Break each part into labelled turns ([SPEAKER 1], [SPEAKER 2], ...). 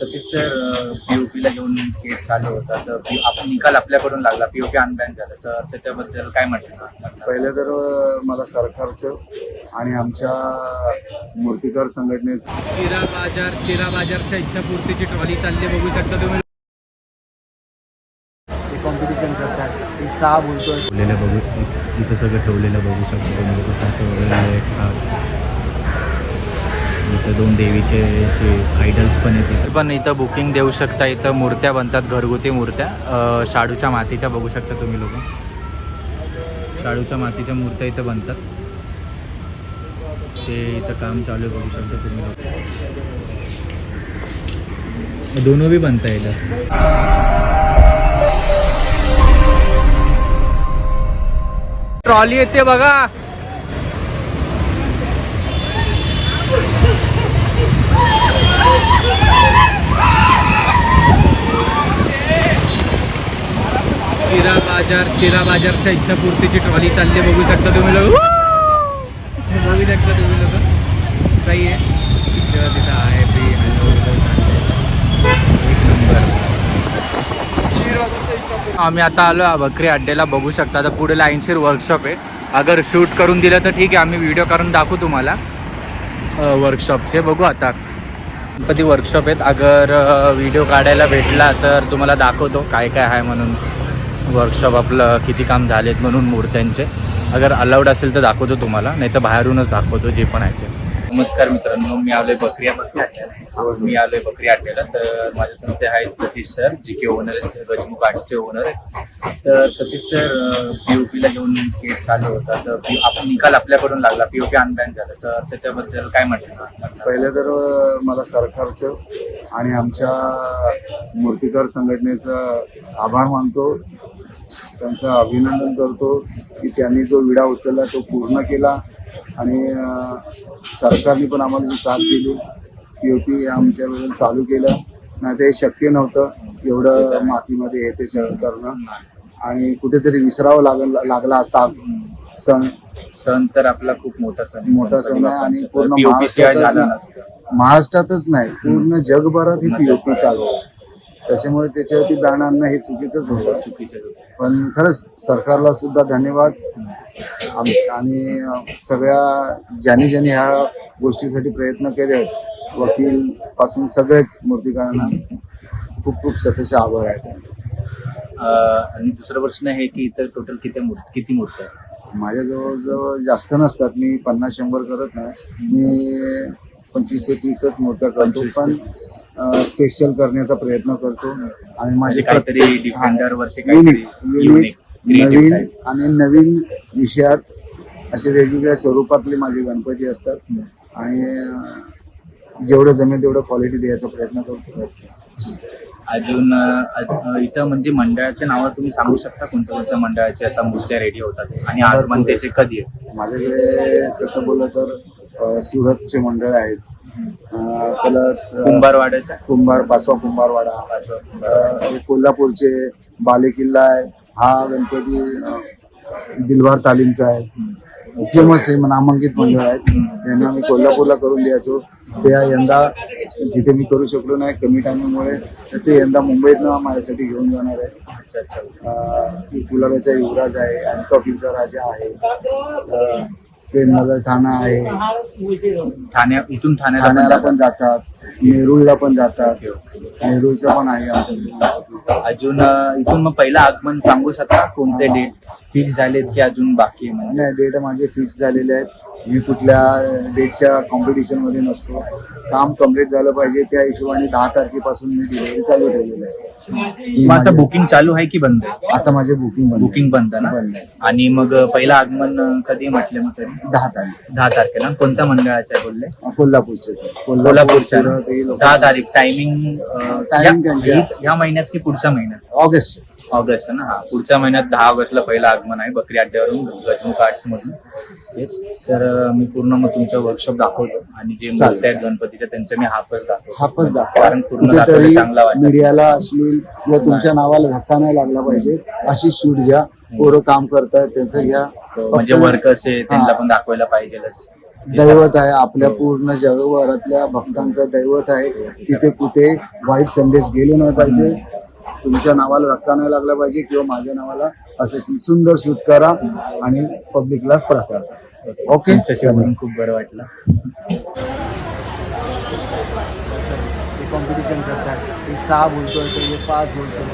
[SPEAKER 1] Satish sir पीओपीला घेऊन केस चालू होता, तर आपण निकाल आपल्याकडून लागला, पीओपी अनबॅन झालं, तर त्याच्याबद्दल काय म्हटलं?
[SPEAKER 2] पहिले तर मला सरकारचं आणि आमच्या मूर्तिकार संघटनेचं
[SPEAKER 1] चिरा बाजारच्या इच्छापूर्तीची ट्रॉली चालली बघू शकता तुम्ही.
[SPEAKER 2] कॉम्पिटिशन करतात. एक सहा बोलतोय
[SPEAKER 3] ठेवलेलं बघू, इथं सगळं ठेवलेलं बघू शकतो तुम्ही. कसाचं वगैरे एक साथ इथं दोन देवीचे ते आयडल्स पण आहेत.
[SPEAKER 1] पण इथं बुकिंग देऊ शकता. इथं मूर्त्या बनतात, घरगुती मूर्त्या शाडूच्या मातीच्या बघू शकता तुम्ही लोक. शाडूच्या मातीच्या मूर्त्या इथं बनतात, ते इथं काम चालू आहे बघू शकता तुम्ही लोक. दोनों भी बनता है इधर. ट्रॉली येते बघा. चिरा बाजारच्या इच्छापूर्तीची ट्रॉली चालली बघू शकता तुम्ही लोक. बघू शकता तुम्ही लोक. सही आहे. तिथं आहे ते एक नंबर. आम्ही आता आलो बकरी अड्ड्याला बघू शकता. आता पुढे लाईनशीर वर्कशॉप आहे. अगर शूट करून दिलं तर ठीक आहे, आम्ही व्हिडिओ करून दाखवू तुम्हाला वर्कशॉपचे. बघू आता गणपती वर्कशॉप आहेत. अगर व्हिडिओ काढायला भेटला तर तुम्हाला दाखवतो काय काय आहे म्हणून. वर्कशॉप आपलं किती काम झालेत म्हणून मूर्त्यांचे. अगर अलाउड असेल तर दाखवतो तुम्हाला, नाही तर बाहेरूनच दाखवतो जे पण आहे ते. नमस्कार मित्रांनो, मी आलोय बकरी अड्ड्याला. तर माझ्या संस्थे आहेत सतीश सर, जे की ओनर आहेत, गजमुख आर्ट्सचे ओनर आहेत. तर सतीश सर पीओपीला घेऊन केस चालू होता, तर आपण निकाल आपल्याकडून लागला, पीओपी अनबॅन झालं, तर त्याच्याबद्दल काय म्हटलं?
[SPEAKER 2] पहिले तर मला सरकारचं आणि आमच्या मूर्तिकार संघटनेचं आभार मानतो, त्यांचं अभिनंदन करतो की त्यांनी जो विडा उचलला तो पूर्ण केला आणि सरकारने पण आम्हाला जी साथ दिली, पीओपी आमच्याबद्दल चालू केलं. नाही ते शक्य नव्हतं एवढं मातीमध्ये हे ते सगळं करणं, आणि कुठेतरी विसरावं लागला असता.
[SPEAKER 1] सण तर आपला खूप मोठा सण आहे
[SPEAKER 2] आणि पूर्ण महाराष्ट्रातच नाही, पूर्ण जगभरात हे पीओपी चालू आहे. त्याच्यामुळे त्याच्यावरती बॅन आणणं हे चुकीचंच होतं. पण खरंच सरकारला सुद्धा धन्यवाद. आणि सगळ्या ज्यांनी ह्या गोष्टीसाठी प्रयत्न केले, वकील पासून सगळेच मूर्तिकारांना खूप खूप सतत आभार आहेत.
[SPEAKER 1] आणि दुसरं प्रश्न आहे की इतर टोटल किती मूर्त्या आहेत?
[SPEAKER 2] माझ्या जवळ जास्त नसतात. मी 50-100 करत नाही. मी 25 ते 30च मूर्त्या करतो, पण स्पेशल करण्याचा प्रयत्न करतो. आणि माझे
[SPEAKER 1] काहीतरी डिफेंडर वर्षी
[SPEAKER 2] नवीन विषयात असे वेगवेगळ्या स्वरूपातले माझे गणपती असतात. आणि जेवढं जमेल तेवढं क्वालिटी द्यायचा प्रयत्न करतो.
[SPEAKER 1] अजून इथं म्हणजे मंडळाचे नावं तुम्ही सांगू शकता, कोणत्या मंडळाचे आता मूर्त्या रेडी होतात आणि आगमन त्याचे कधी आहे?
[SPEAKER 2] माझ्याकडे तसं बोललं तर सुरतचे मंडळ आहेत,
[SPEAKER 1] कुंभार
[SPEAKER 2] पाचवा कुंभारवाडा, कोल्हापूरचे बालेकिल्ला आहे. हा गणपती दिलवार तालीमचा आहे, फेमस आहे, नामांकित मंडळ आहेत. त्यांना आम्ही कोल्हापूरला करून द्यायचो. ते यंदा जिथे मी करू शकलो नाही कमी टायमिंगमुळे, तर ते यंदा मुंबईतनं माझ्यासाठी घेऊन जाणार आहे. गुलाबाचा युवराज आहे, आणि कॉफीचा राजा आहे, प्रेमनगर ठाणा आहे,
[SPEAKER 1] इथून
[SPEAKER 2] ठाण्याला पण जातात, नेरूळला पण जातात, नेरूळचं पण आहे आमचं.
[SPEAKER 1] अजून इथून मग पहिलं आगमन सांगू शकता, कोणते डेट फिक्स झालेत की अजून बाकी आहे?
[SPEAKER 2] म्हणजे डेट माझे फिक्स झालेले आहेत. मी कुठल्या डेटच्या कॉम्पिटिशन मध्ये नसतो. काम कम्प्लीट झालं पाहिजे त्या हिशोबाने 10 तारखेपासून मी डिलिव्हरी चालू ठेवलेली आहे.
[SPEAKER 1] आता बुकिंग चालू आहे की बंद आहे?
[SPEAKER 2] आता माझे बुकिंग
[SPEAKER 1] बंद ना. आणि मग पहिलं आगमन कधी म्हटलं? मग तरी
[SPEAKER 2] 10
[SPEAKER 1] तारखेला. कोणत्या मंडळाचे आहे बोलले?
[SPEAKER 2] कोल्हापूरचे.
[SPEAKER 1] 10 तारीख. टायमिंग ह्या महिन्यात की पुढच्या महिन्यात? ऑगस्ट ना. हा, पुढच्या महिन्यात 10 ऑगस्टला पहिलं आगमन आहे बकरी अड्ड्यावरून, गजमुख आर्ट्स मधून. तेच तर मी पूर्ण मग तुमचं वर्कशॉप दाखवतो, आणि जे मूर्त्या आहेत गणपतीच्या त्यांच्या मी हापच दाखवतो. कारण पूर्ण चांगला वाटतं.
[SPEAKER 2] मीडियाला अश्लील किंवा तुमच्या नावाला धक्का नाही लागला पाहिजे अशी शूट घ्या. पोरं काम करतायत त्यांचं घ्या,
[SPEAKER 1] म्हणजे वर्कर्स आहे त्यांना पण दाखवायला पाहिजेलच.
[SPEAKER 2] दैवत आहे, आपल्या पूर्ण जगभरातल्या भक्तांचं दैवत आहे. तिथे कुठे वाईट संदेश गेले नाही पाहिजे, तुमच्या नावाला धक्का नाही लागला पाहिजे किंवा माझ्या नावाला असे सुंदर शूट करा आणि पब्लिकला प्रसार. ओके,
[SPEAKER 3] तुमच्याशी बोलून खूप बरं वाटलं.
[SPEAKER 2] कॉम्पिटिशन करतात, एक 6 बोलतोय तर एक 5 बोलतोय,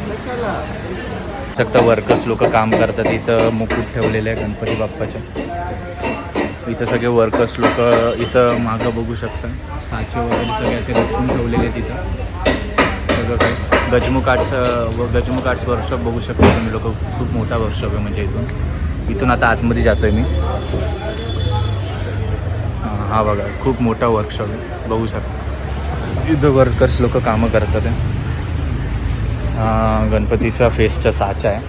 [SPEAKER 2] कशाला?
[SPEAKER 1] फक्त वर्कर्स लोक काम करतात. इथं मुकुट ठेवलेले आहे गणपती बाप्पाचे. इथं सगळे वर्कर्स लोक इथं मागं बघू शकता, साचे वगैरे सगळे असे रचून ठेवलेले आहेत. इथं सगळं काही गजमुख आर्ट्स वर्कशॉप बघू शकता तुम्ही लोक. खूप मोठा वर्कशॉप आहे म्हणजे इथून आता आतमध्ये जातोय मी. हा बघा, खूप मोठा वर्कशॉप आहे, बघू शकता. इथं वर्कर्स लोक कामं करतात आहे. गणपतीच्या फेसचा साचा आहे.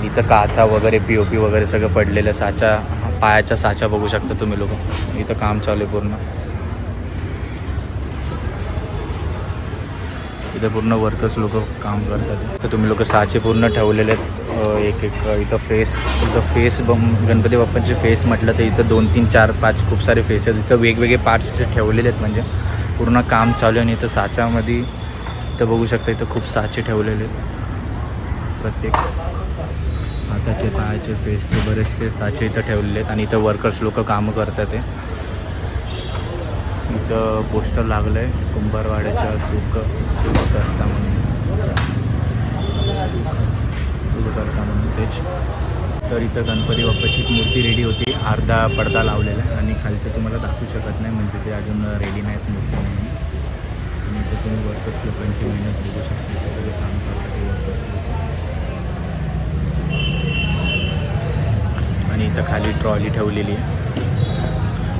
[SPEAKER 1] इथं काथा वगैरे POP वगैरे सगळं पडलेलं. साचा, पायाचा साचा बघू शकता तुम्ही लोक. इथं काम चालू आहे पूर्ण. इथं पूर्ण वर्कर्स लोक काम करतात. तर तुम्ही लोक साचे पूर्ण ठेवलेले आहेत. एक इथं फेस गणपती बाप्पांचे फेस म्हटलं तर इथं 2, 3, 4, 5 खूप सारे फेस आहेत. इथं वेगवेगळे पार्ट्स ठेवलेले आहेत, म्हणजे पूर्ण काम चालू आहे. आणि इथं साच्यामध्ये इथं बघू शकता, इथं खूप साचे ठेवलेले आहेत. प्रत्येक हाताचे, पायाचे, फेसचे बरेचसे साचे इथं ठेवलेले आहेत. आणि इथं वर्कर्स लोक कामं करतात आहे. इथं पोस्टर लागलं आहे, कुंभारवाड्याच्या सुखकर्ता म्हणून तेच. तर इथं गणपती बाप्पाची मूर्ती रेडी होती. अर्धा पडदा लावलेला आहे आणि खालचं तुम्हाला दाखवू शकत नाही, म्हणजे ते अजून रेडी नाहीत मूर्ती म्हणून. आणि इथं तुम्ही वर्कर्स लोकांची मेहनत बघू शकता. इथं सगळे काम करतात ते वर्कर्स लोक. आणि इथं खाली ट्रॉली ठेवलेली आहे.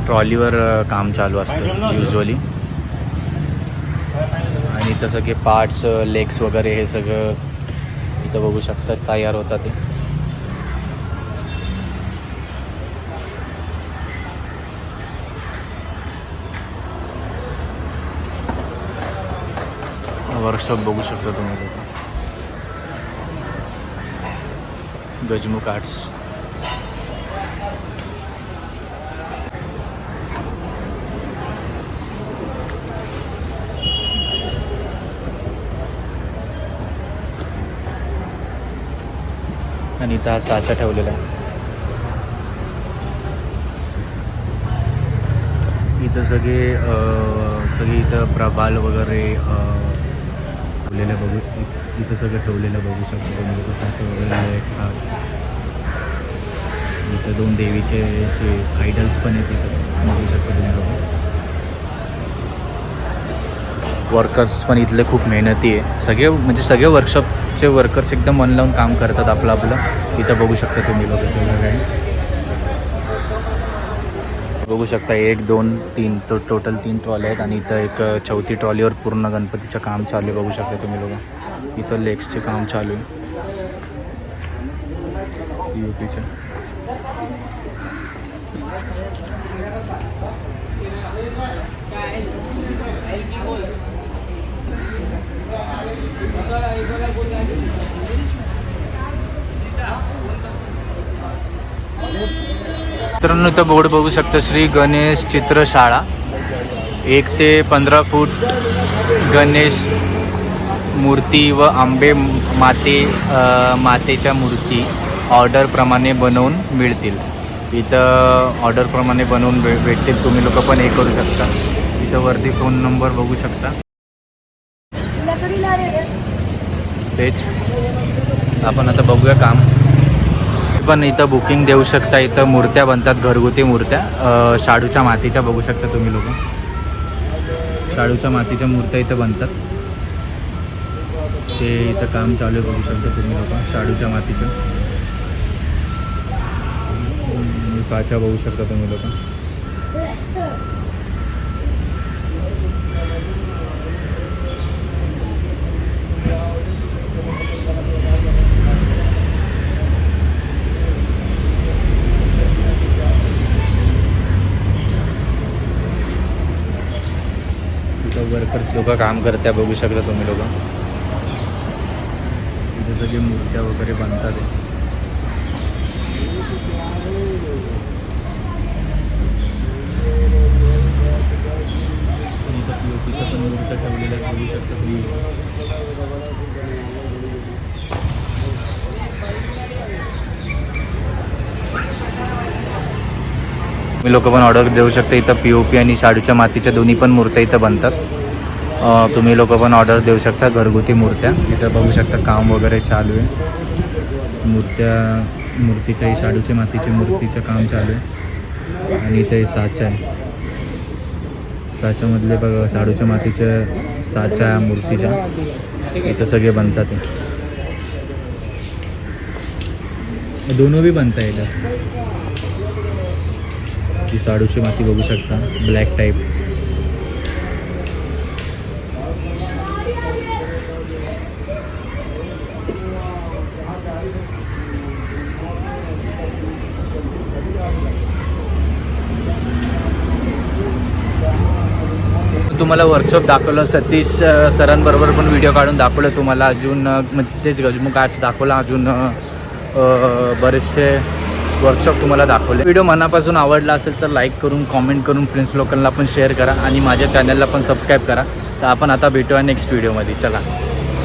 [SPEAKER 1] ट्रॉलीवर काम चालू असतं युजली. आणि इथं सगळे पार्ट्स, लेग्स वगैरे हे सगळं इथं बघू शकता तयार होतात. ते वर्कशॉप बघू शकता तुम्ही लोक. गजमुख आर्ट्स. आणि इथं हा साचा ठेवलेला आहे. इथं सगळे इथं प्रभाल वगैरे ठेवलेलं बघू. इथं सगळं ठेवलेलं बघू शकतो तुम्ही लोक. साचे वगैरे एक साथ. इथं 2 देवीचे जे आयडल्स पण आहेत इथं बघू शकतो तुम्ही लोक. वर्कर्स पण इथले खूप मेहनती आहे. सगळे वर्कशॉपचे वर्कर्स एकदम मन लावून काम करतात आपलं. इथं बघू शकता तुम्ही लोक सगळं काही. बघू शकता 1, 2, 3 टोटल 3 ट्रॉली आहेत. आणि इथं एक 4थी ट्रॉलीवर पूर्ण गणपतीचं काम चालू आहे, बघू शकता तुम्ही लोक. इथं लेग्सचे काम चालू आहे POPचं. मित्रांनो, इथं बोर्ड बघू शकता, श्री गणेश चित्रशाळा. 1 ते 15 फूट गणेश मूर्ती व आंबे मातेच्या मूर्ती ऑर्डरप्रमाणे बनवून मिळतील. इथं ऑर्डरप्रमाणे बनवून भेटतील. तुम्ही लोक पण हे करू शकता. इथं वरती फोन नंबर बघू शकता. तेच आपण आता बघूया काम. पण इथं बुकिंग देऊ शकता. इथं मूर्त्या बनतात, घरगुती मूर्त्या शाडूच्या मातीच्या बघू शकता तुम्ही लोक. शाडूच्या मातीच्या मूर्त्या इथं बनतात. ते इथं काम चालू आहे, बघू शकता तुम्ही लोक. शाडूच्या मातीच्या साच्या बघू शकता तुम्ही लोक. वर्कर्स लोक काम करत्या बघू शकता तुम्ही लोक. इथे सगळे मूर्त्या वगैरे बनतात.
[SPEAKER 3] इथं POPचं पण मूर्त ठेवलेलं आहे बघू शकता तुम्ही.
[SPEAKER 1] तुम्ही लोक पण ऑर्डर देऊ शकता. इथं POP आणि शाडूच्या मातीच्या दोन्ही पण मूर्त्या इथं बनतात. तुम्ही लोक पण ऑर्डर देऊ शकता घरगुती मूर्त्या. इथं बघू शकता काम वगैरे चालू आहे. मूर्तीच्याही शाडूच्या मातीच्या मूर्तीचं काम चालू आहे. आणि इथे साचा आहे. साच्यामधले बघा शाडूच्या मातीच्या साच्या मूर्तीच्या इथं सगळे बनतात. हे दोनों बी बनता इथं. ही शाडूची माती बघू शकता ब्लॅक टाईप. तुम्हाला वर्कशॉप दाखवलं. सतीश सरांबरोबर पण व्हिडिओ काढून दाखवलं तुम्हाला. अजून तेच गजमुख आर्ट्स दाखवला. अजून बरेचसे वर्कशॉप तुम्हाला दाखवले. व्हिडिओ मनापासून आवडला असेल तर लाईक करून कॉमेंट करून फ्रेंड्स लोकांना पण शेअर करा आणि माझ्या चॅनलला पण सबस्क्राईब करा. तर आपण आता भेटूया नेक्स्ट व्हिडिओमध्ये. चला.